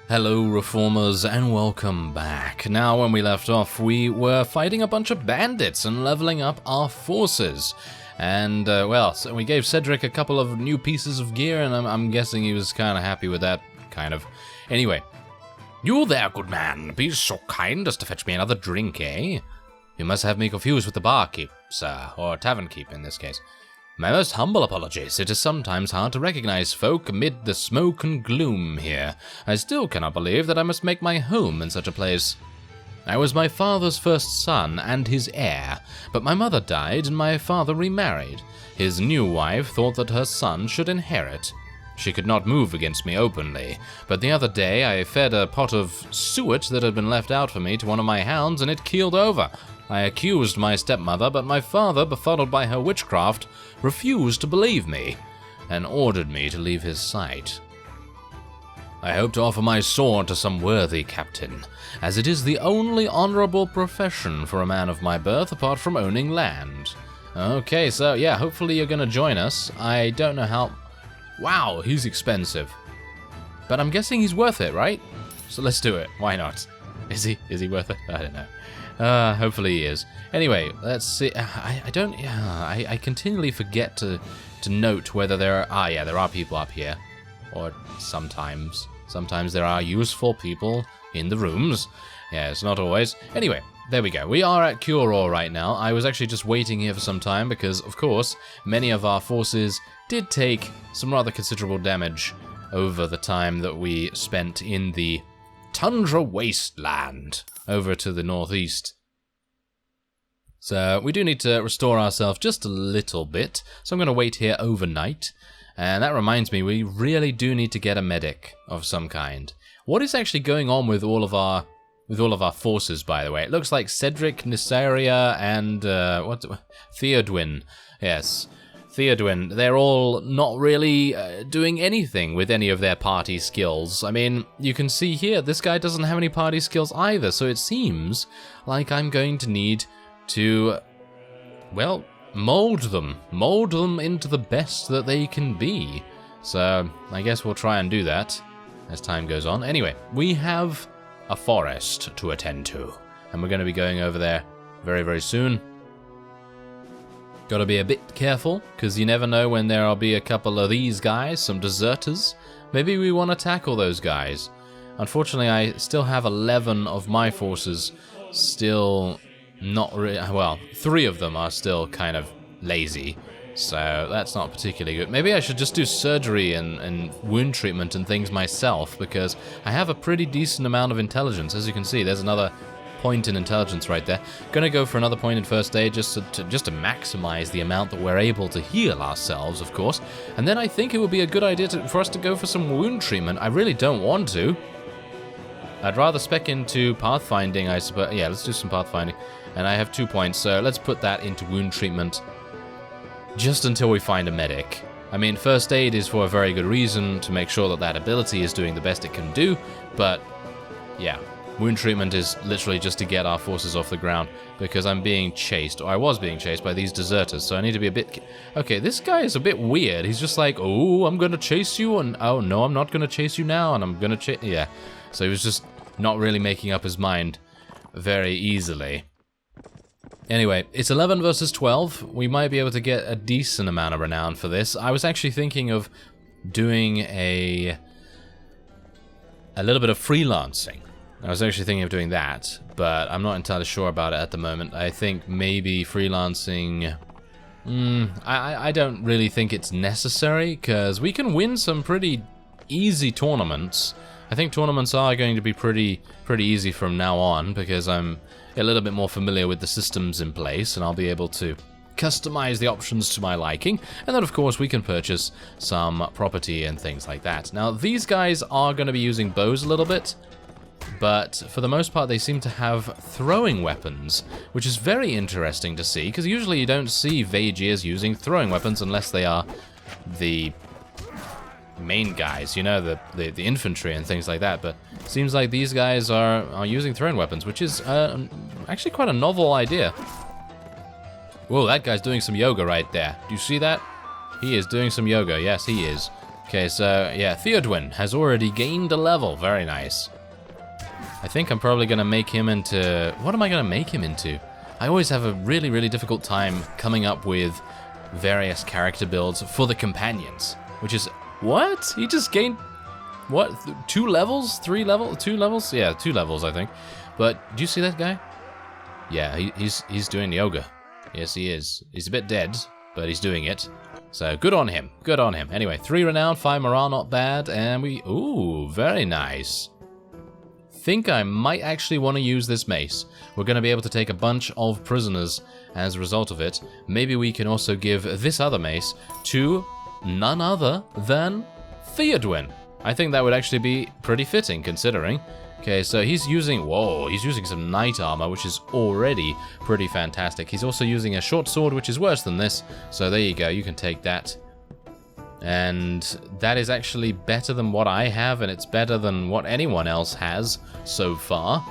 Hello Reformers and welcome back. Now when we left off we were fighting a bunch of bandits and leveling up our forces. And well, so we gave Cedric a couple of new pieces of gear and I'm guessing he was kind of happy with that, kind of. Anyway, you there, good man, be so kind as to fetch me another drink, eh? You must have me confused with the barkeep, sir, or tavern keep in this case. My most humble apologies. It is sometimes hard to recognize folk amid the smoke and gloom here. I still cannot believe that I must make my home in such a place. I was my father's first son and his heir, but my mother died and my father remarried. His new wife thought that her son should inherit. She could not move against me openly, but the other day I fed a pot of suet that had been left out for me to one of my hounds and it keeled over. I accused my stepmother, but my father, befuddled by her witchcraft, refused to believe me, and ordered me to leave his sight. I hope to offer my sword to some worthy captain, as it is the only honorable profession for a man of my birth apart from owning land. Okay, so yeah, hopefully you're gonna join us. I don't know how... Wow, he's expensive. But I'm guessing he's worth it, right? So let's do it, why not? Is he worth it? I don't know. Hopefully he is. Anyway, let's see. I continually forget to note whether there are... Ah, yeah, there are people up here. Or sometimes. Sometimes there are useful people in the rooms. Yeah, it's not always. Anyway, there we go. We are at Cure right now. I was actually just waiting here for some time because, of course, many of our forces did take some rather considerable damage over the time that we spent in the Tundra Wasteland over to the northeast. So we do need to restore ourselves just a little bit. So I'm going to wait here overnight. And that reminds me, we really do need to get a medic of some kind. What is actually going on with all of our forces, by the way? It looks like Cedric, Nissaria, and Theodwin. Yes. Theodwin, they're all not really doing anything with any of their party skills. I mean, you can see here, this guy doesn't have any party skills either, so it seems like I'm going to need to, well, mold them into the best that they can be. So, I guess we'll try and do that as time goes on. Anyway, we have a forest to attend to, and we're going to be going over there very, very soon. Gotta be a bit careful, because you never know when there'll be a couple of these guys, some deserters. Maybe we want to tackle those guys. Unfortunately, I still have 11 of my forces still not really... Well, 3 of them are still kind of lazy, so that's not particularly good. Maybe I should just do surgery and wound treatment and things myself, because I have a pretty decent amount of intelligence. As you can see, there's another point in intelligence right there. Gonna go for another point in first aid just to maximize the amount that we're able to heal ourselves, of course. And then I think it would be a good idea for us to go for some wound treatment. I really don't want to. I'd rather spec into pathfinding, I suppose. Yeah, let's do some pathfinding. And I have 2 points, so let's put that into wound treatment just until we find a medic. I mean, first aid is for a very good reason, to make sure that that ability is doing the best it can do, but yeah. Wound treatment is literally just to get our forces off the ground, because I'm being chased, or I was being chased by these deserters, so I need to be a bit... Okay, this guy is a bit weird. He's just like, oh, I'm gonna chase you, and oh, no, I'm not gonna chase you now, and I'm gonna chase... Yeah, so he was just not really making up his mind very easily. Anyway, it's 11 versus 12. We might be able to get a decent amount of renown for this. I was actually thinking of doing a little bit of freelancing. I was actually thinking of doing that, but I'm not entirely sure about it at the moment. I think maybe freelancing... I don't really think it's necessary, because we can win some pretty easy tournaments. I think tournaments are going to be pretty easy from now on, because I'm a little bit more familiar with the systems in place, and I'll be able to customize the options to my liking, and then of course we can purchase some property and things like that. Now, these guys are going to be using bows a little bit, but for the most part they seem to have throwing weapons, which is very interesting to see, because usually you don't see Vagiers using throwing weapons unless they are the main guys, you know, the infantry and things like that, but it seems like these guys are using throwing weapons, which is actually quite a novel idea. Whoa, that guy's doing some yoga right there. Do you see that? He is doing some yoga, yes he is. Okay, so yeah, Theodwin has already gained a level. Very nice. I think I'm probably going to make him into... What am I going to make him into? I always have a really, really difficult time coming up with various character builds for the companions. Which is... What? He just gained... What? 2 levels? 3 levels? 2 levels? Yeah, 2 levels, I think. But, do you see that guy? Yeah, he's doing yoga. Yes, he is. He's a bit dead, but he's doing it. So, good on him. Good on him. Anyway, 3 renown, 5 morale, not bad. And we... Ooh, very nice. Think I might actually want to use this mace. We're going to be able to take a bunch of prisoners as a result of it. Maybe we can also give this other mace to none other than Theodwin. I think that would actually be pretty fitting, considering. Okay, so he's using... Whoa, he's using some knight armor, which is already pretty fantastic. He's also using a short sword, which is worse than this. So there you go, you can take that. And that is actually better than what I have, and it's better than what anyone else has so far.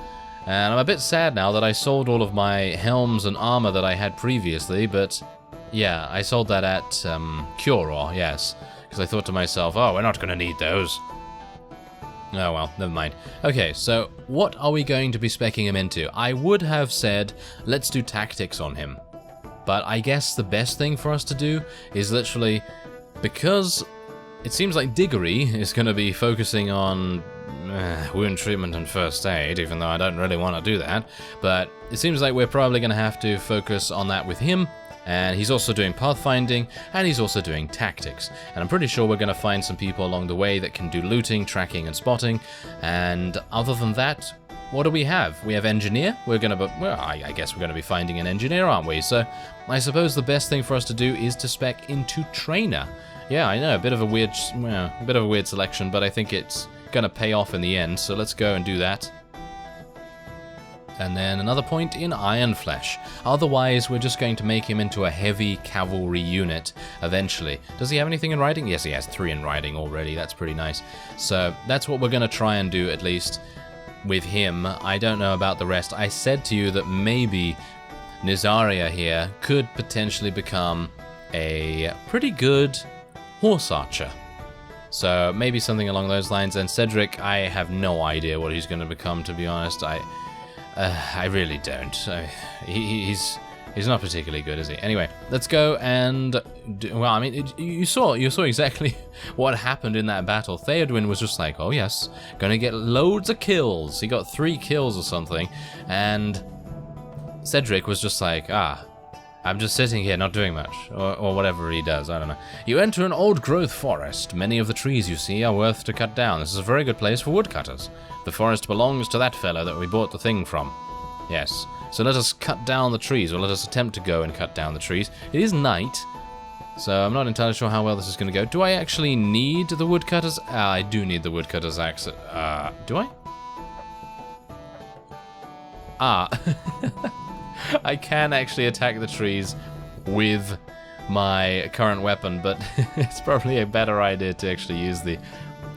And I'm a bit sad now that I sold all of my helms and armor that I had previously, but yeah, I sold that at Cura, yes. Because I thought to myself, oh, we're not going to need those. Oh well, never mind. Okay, so what are we going to be speccing him into? I would have said, let's do tactics on him. But I guess the best thing for us to do is literally... Because it seems like Diggory is going to be focusing on wound treatment and first aid, even though I don't really want to do that. But it seems like we're probably going to have to focus on that with him. And he's also doing pathfinding, and he's also doing tactics. And I'm pretty sure we're going to find some people along the way that can do looting, tracking, and spotting. And other than that, what do we have? We have engineer. We're going to, well, I guess we're going to be finding an engineer, aren't we? So I suppose the best thing for us to do is to spec into trainer. Yeah, I know, a bit of a weird selection, but I think it's going to pay off in the end. So let's go and do that. And then another point in Iron Flesh. Otherwise, we're just going to make him into a heavy cavalry unit eventually. Does he have anything in riding? Yes, he has 3 in riding already. That's pretty nice. So that's what we're going to try and do, at least with him. I don't know about the rest. I said to you that maybe Nizaria here could potentially become a pretty good horse archer. So maybe something along those lines. And Cedric, I have no idea what he's going to become, to be honest. I really don't. He's not particularly good, is he? Anyway, let's go and well, I mean, you saw exactly what happened in that battle. Theodwin was just like, oh yes, gonna get loads of kills. He got 3 kills or something, and Cedric was just like, I'm just sitting here not doing much, or whatever he does, I don't know. You enter an old-growth forest. Many of the trees you see are worth to cut down. This is a very good place for woodcutters. The forest belongs to that fellow that we bought the thing from. Yes, so let us cut down the trees, or let us attempt to go and cut down the trees. It is night, so I'm not entirely sure how well this is going to go. Do I actually need the woodcutters? I do need the woodcutters axe. Do I? I can actually attack the trees with my current weapon, but it's probably a better idea to actually use the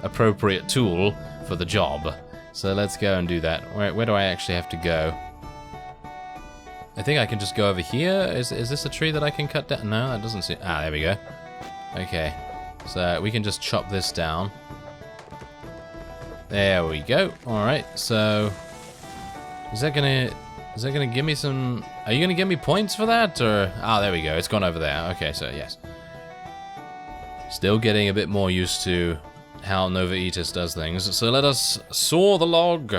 appropriate tool for the job. So let's go and do that. Where do I actually have to go? I think I can just go over here. Is this a tree that I can cut down? No, that doesn't seem... there we go. Okay, so we can just chop this down. There we go. Alright, so... Is that gonna give me some... Are you gonna give me points for that, or... there we go. It's gone over there. Okay, so yes. Still getting a bit more used to how Nova Aetas does things. So let us saw the log.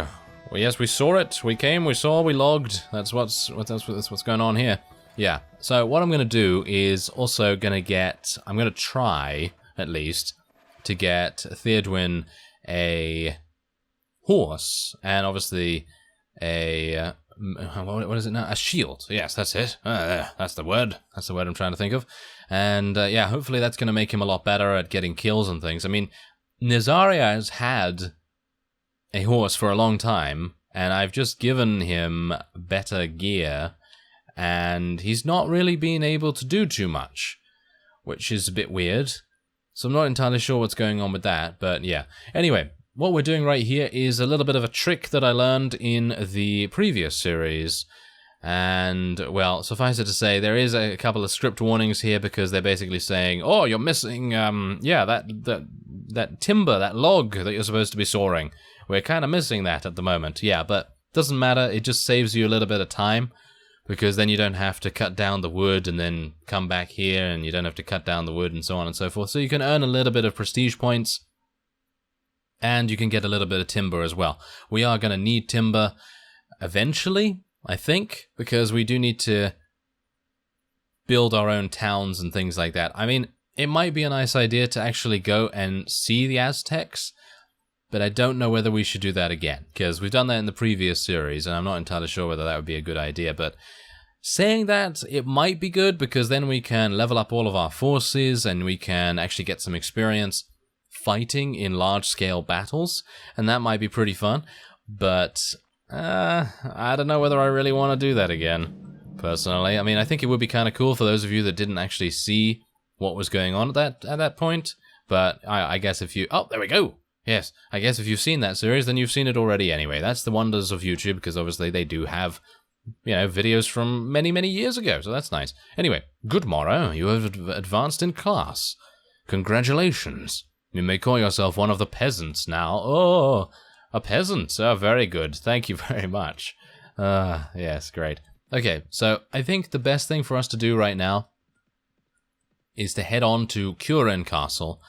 Well, yes, we saw it. We came, we saw, we logged. That's what's going on here. Yeah. So what I'm gonna do is also gonna get... I'm gonna try, at least, to get Theodwin a horse, and obviously a... what is it now? A shield. Yes, that's it. That's the word. That's the word I'm trying to think of. And yeah, hopefully that's going to make him a lot better at getting kills and things. I mean, Nizaria has had a horse for a long time, and I've just given him better gear, and he's not really been able to do too much, which is a bit weird. So I'm not entirely sure what's going on with that, but yeah. Anyway, what we're doing right here is a little bit of a trick that I learned in the previous series. And, well, suffice it to say, there is a couple of script warnings here because they're basically saying, oh, you're missing, yeah, that timber, that log that you're supposed to be sawing. We're kind of missing that at the moment. Yeah, but doesn't matter. It just saves you a little bit of time, because then you don't have to cut down the wood and then come back here, and you don't have to cut down the wood and so on and so forth. So you can earn a little bit of prestige points, and you can get a little bit of timber as well. We are going to need timber eventually, I think, because we do need to build our own towns and things like that. I mean, it might be a nice idea to actually go and see the Aztecs, but I don't know whether we should do that again, because we've done that in the previous series, and I'm not entirely sure whether that would be a good idea. But saying that, it might be good, because then we can level up all of our forces, and we can actually get some experience fighting in large-scale battles, and that might be pretty fun. But I don't know whether I really want to do that again, personally. I mean, I think it would be kind of cool for those of you that didn't actually see what was going on at that point. But I guess if you... Oh, there we go! Yes, I guess if you've seen that series, then you've seen it already anyway. That's the wonders of YouTube, because obviously they do have, you know, videos from many, many years ago, so that's nice. Anyway, good morrow, you have advanced in class. Congratulations. You may call yourself one of the peasants now. Oh, a peasant. Oh, very good. Thank you very much. Yes, great. Okay, so I think the best thing for us to do right now is to head on to Curen Castle,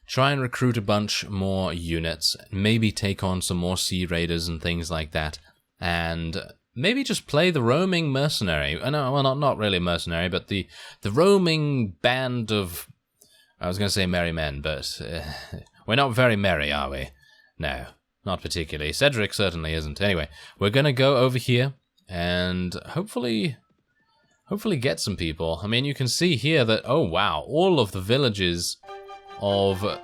try and recruit a bunch more units, maybe take on some more Sea Raiders and things like that, and maybe just play the roaming mercenary. No, well, not really mercenary, but the roaming band of... I was going to say merry men, but we're not very merry, are we? No, not particularly. Cedric certainly isn't. Anyway, we're going to go over here and hopefully get some people. I mean, you can see here that, oh wow, all of the villages of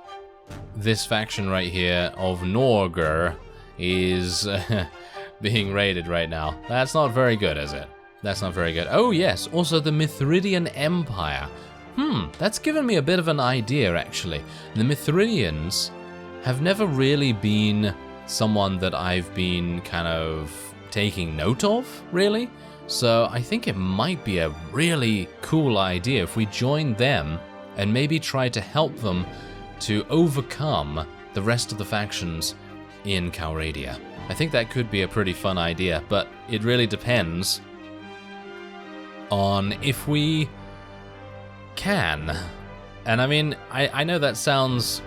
this faction right here of Norger is being raided right now. That's not very good, is it? That's not very good. Oh yes, also the Mithridian Empire. That's given me a bit of an idea, actually. The Mithridians have never really been someone that I've been kind of taking note of, really. So I think it might be a really cool idea if we join them and maybe try to help them to overcome the rest of the factions in Calradia. I think that could be a pretty fun idea, but it really depends on if we can. And I mean, I know that sounds,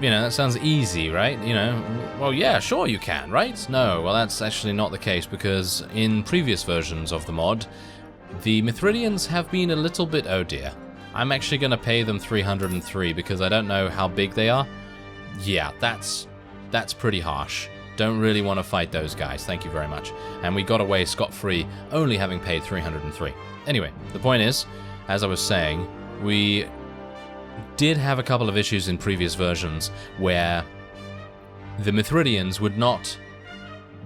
you know, that sounds easy, right? You know, well, yeah, sure you can, right? No, well, that's actually not the case, because in previous versions of the mod, the Mithridians have been a little bit, oh dear. I'm actually going to pay them 303 because I don't know how big they are. Yeah, that's pretty harsh. Don't really want to fight those guys, thank you very much. And we got away scot-free, only having paid 303. Anyway, the point is, as I was saying, we did have a couple of issues in previous versions where the Mithridians would not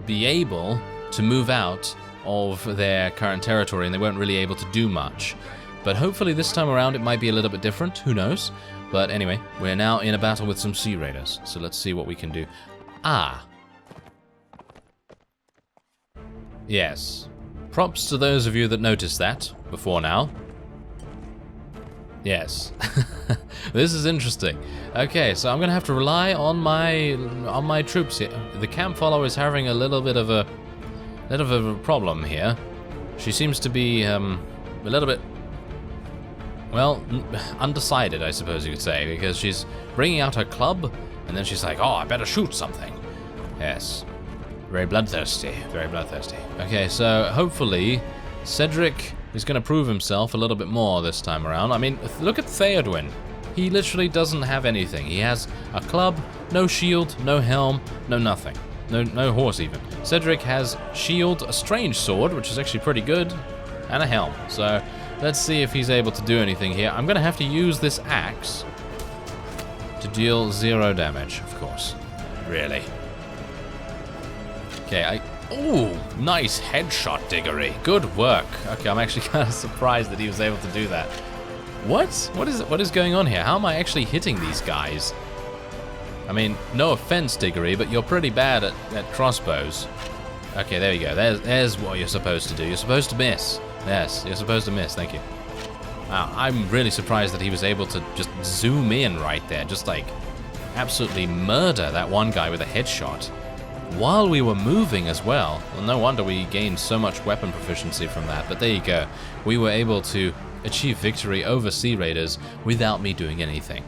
be able to move out of their current territory, and they weren't really able to do much. But hopefully this time around it might be a little bit different, who knows? But anyway, we're now in a battle with some Sea Raiders, so let's see what we can do. Ah. Yes. Props to those of you that noticed that before now. Yes. This is interesting. Okay, so I'm gonna have to rely on my troops here. The camp follower is having a little bit of a problem here. She seems to be a little bit, well, undecided, I suppose you could say, because she's bringing out her club and then she's like, oh, I better shoot something. Yes. Very bloodthirsty. Very bloodthirsty. Okay, so hopefully Cedric is going to prove himself a little bit more this time around. I mean, look at Theodwin. He literally doesn't have anything. He has a club, no shield, no helm, no nothing. No horse even. Cedric has shield, a strange sword, which is actually pretty good, and a helm. So let's see if he's able to do anything here. I'm going to have to use this axe to deal 0 damage, of course. Really. Okay, ooh, nice headshot, Diggory. Good work. Okay, I'm actually kind of surprised that he was able to do that. What? What is going on here? How am I actually hitting these guys? I mean, no offense, Diggory, but you're pretty bad at crossbows. Okay, there you go. There's what you're supposed to do. You're supposed to miss. Yes, you're supposed to miss. Thank you. Wow, I'm really surprised that he was able to just zoom in right there. Just like, absolutely murder that one guy with a headshot while we were moving as well. Well, no wonder we gained so much weapon proficiency from that, but there you go. We were able to achieve victory over Sea Raiders without me doing anything.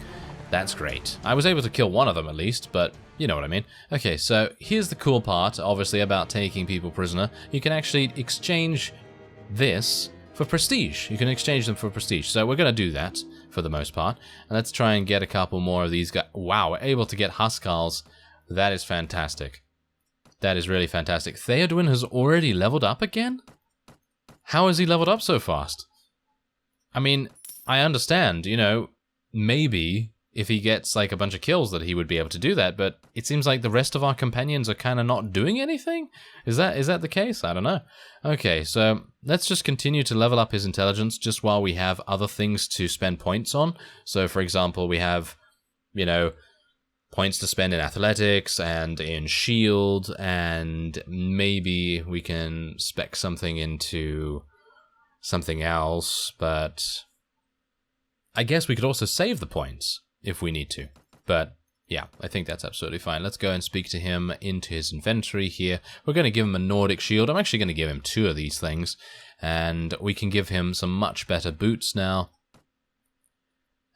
That's great. I was able to kill one of them at least, but you know what I mean. Okay, so here's the cool part, obviously, about taking people prisoner. You can actually exchange this for prestige. You can exchange them for prestige. So we're going to do that for the most part. And let's try and get a couple more of these guys. Wow, we're able to get Huskals. That is fantastic. That is really fantastic. Theodwin has already leveled up again? How has he leveled up so fast? I mean, I understand, you know, maybe if he gets like a bunch of kills that he would be able to do that, but it seems like the rest of our companions are kind of not doing anything? Is that the case? I don't know. Okay, so let's just continue to level up his intelligence just while we have other things to spend points on. So for example, we have, you know, points to spend in athletics and in shield, and maybe we can spec something into something else, but I guess we could also save the points if we need to. But yeah, I think that's absolutely fine. Let's go and speak to him into his inventory here. We're going to give him a Nordic shield. I'm actually going to give him 2 of these things, and we can give him some much better boots now.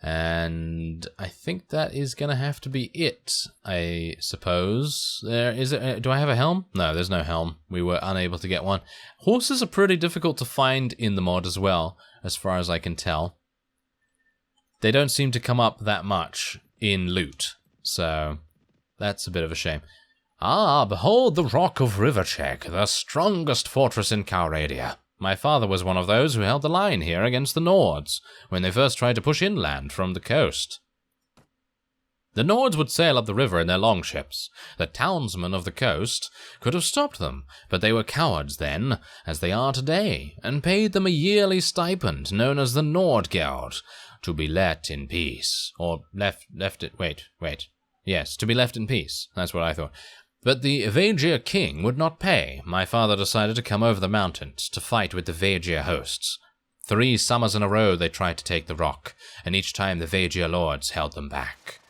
And I think that is going to have to be it, I suppose. Do I have a helm? No, there's no helm. We were unable to get one. Horses are pretty difficult to find in the mod as well, as far as I can tell. They don't seem to come up that much in loot, so that's a bit of a shame. Ah, behold the Rock of Rivercheck, the strongest fortress in Calradia. My father was one of those who held the line here against the Nords, when they first tried to push inland from the coast. The Nords would sail up the river in their longships. The townsmen of the coast could have stopped them, but they were cowards then, as they are today, and paid them a yearly stipend known as the Nordgeld, to be let in peace. Or Yes, to be left in peace. That's what I thought. But the Vaegir king would not pay. My father decided to come over the mountains to fight with the Vaegir hosts. 3 summers in a row they tried to take the rock, and each time the Vaegir lords held them back.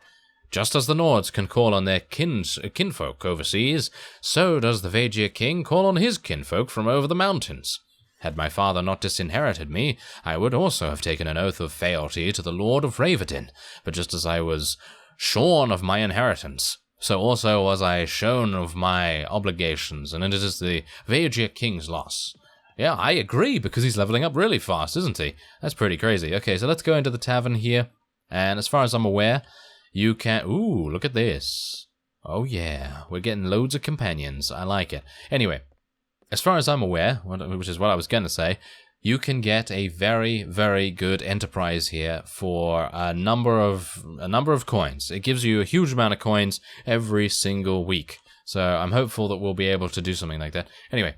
Just as the Nords can call on their kinfolk overseas, so does the Vaegir king call on his kinfolk from over the mountains. Had my father not disinherited me, I would also have taken an oath of fealty to the Lord of Ravedin, but just as I was shorn of my inheritance, so also was I shorn of my obligations, and it is the Vaegir king's loss. Yeah, I agree, because he's leveling up really fast, isn't he? That's pretty crazy. Okay, so let's go into the tavern here, and as far as I'm aware, you can... Ooh, look at this. Oh yeah, we're getting loads of companions. I like it. Anyway, as far as I'm aware, which is what I was going to say, you can get a very, very good enterprise here for a number of coins. It gives you a huge amount of coins every single week. So I'm hopeful that we'll be able to do something like that. Anyway,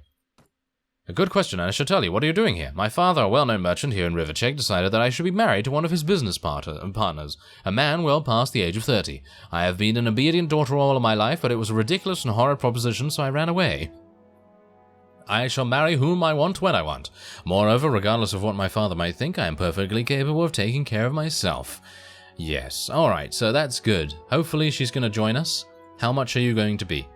a good question, and I shall tell you. What are you doing here? My father, a well-known merchant here in Rivercheck, decided that I should be married to one of his business partners, a man well past the age of 30. I have been an obedient daughter all of my life, but it was a ridiculous and horrid proposition, so I ran away. I shall marry whom I want when I want. Moreover, regardless of what my father might think, I am perfectly capable of taking care of myself. Yes, alright, so that's good. Hopefully she's going to join us. How much are you going to be?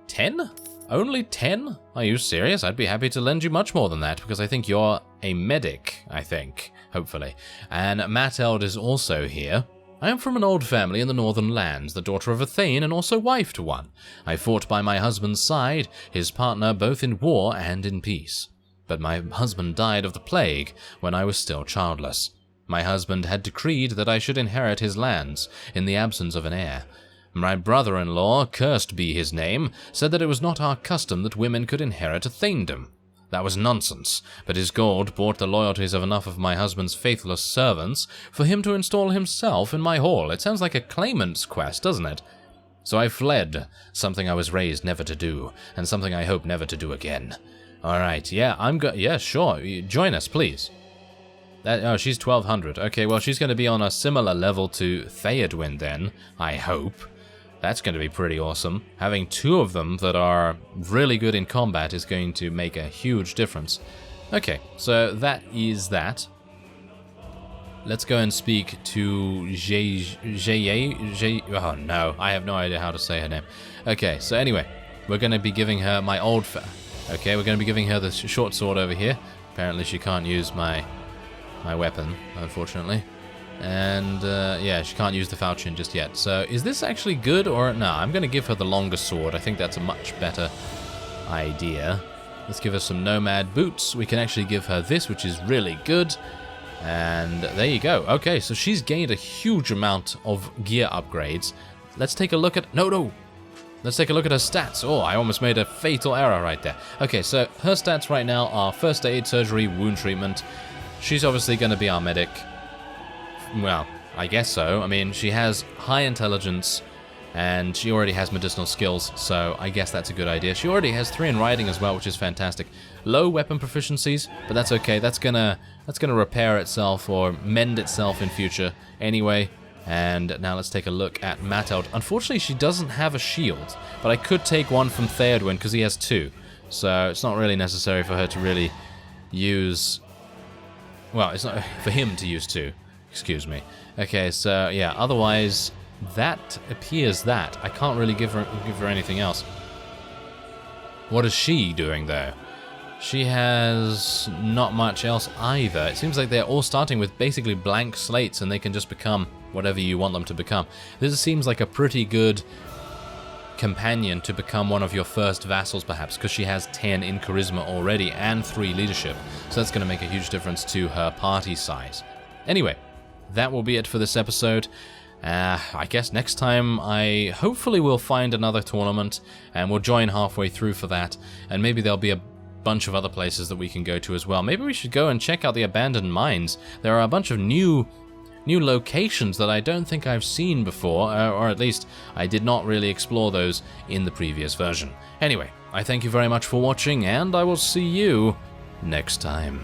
10? Only 10? Are you serious? I'd be happy to lend you much more than that, because I think you're a medic, I think, hopefully. And Mateld is also here. I am from an old family in the northern lands, the daughter of a thane and also wife to one. I fought by my husband's side, his partner both in war and in peace. But my husband died of the plague when I was still childless. My husband had decreed that I should inherit his lands in the absence of an heir. My brother-in-law, cursed be his name, said that it was not our custom that women could inherit a thanedom. That was nonsense, but his gold bought the loyalties of enough of my husband's faithless servants for him to install himself in my hall. It sounds like a claimant's quest, doesn't it? So I fled, something I was raised never to do, and something I hope never to do again. Alright, yeah, yeah, sure, join us, please. Oh, she's 1200. Okay, well, she's going to be on a similar level to Theodwin then, I hope. That's going to be pretty awesome. Having 2 of them that are really good in combat is going to make a huge difference. Okay, so that is that. let's go and speak to oh no, I have no idea how to say her name. Okay, so anyway, we're going to be giving her my old okay, we're going to be giving her the short sword over here. Apparently she can't use my weapon, unfortunately. And, yeah, she can't use the falchion just yet. So, is this actually good or... No, I'm going to give her the longer sword. I think that's a much better idea. Let's give her some nomad boots. We can actually give her this, which is really good. And there you go. Okay, so she's gained a huge amount of gear upgrades. Let's take a look at... No! Let's take a look at her stats. Oh, I almost made a fatal error right there. Okay, so her stats right now are first aid, surgery, wound treatment. She's obviously going to be our medic. Well, I guess so. I mean, she has high intelligence, and she already has medicinal skills, so I guess that's a good idea. She already has 3 in riding as well, which is fantastic. Low weapon proficiencies, but that's okay. That's gonna repair itself or mend itself in future anyway. And now let's take a look at MacLeod. Unfortunately, she doesn't have a shield, but I could take one from Theodwin because he has 2. So it's not really necessary for her to really use... Well, it's not for him to use 2. Excuse me. Okay, so yeah, otherwise that appears that. I can't really give her anything else. What is she doing though? She has not much else either. It seems like they're all starting with basically blank slates and they can just become whatever you want them to become. This seems like a pretty good companion to become one of your first vassals perhaps, because she has 10 in charisma already and 3 leadership. So that's going to make a huge difference to her party size. Anyway, that will be it for this episode. I guess next time I hopefully will find another tournament and we'll join halfway through for that, and maybe there'll be a bunch of other places that we can go to as well. Maybe we should go and check out the abandoned mines. There are a bunch of new locations that I don't think I've seen before, or at least I did not really explore those in the previous version. Anyway, I thank you very much for watching, and I will see you next time.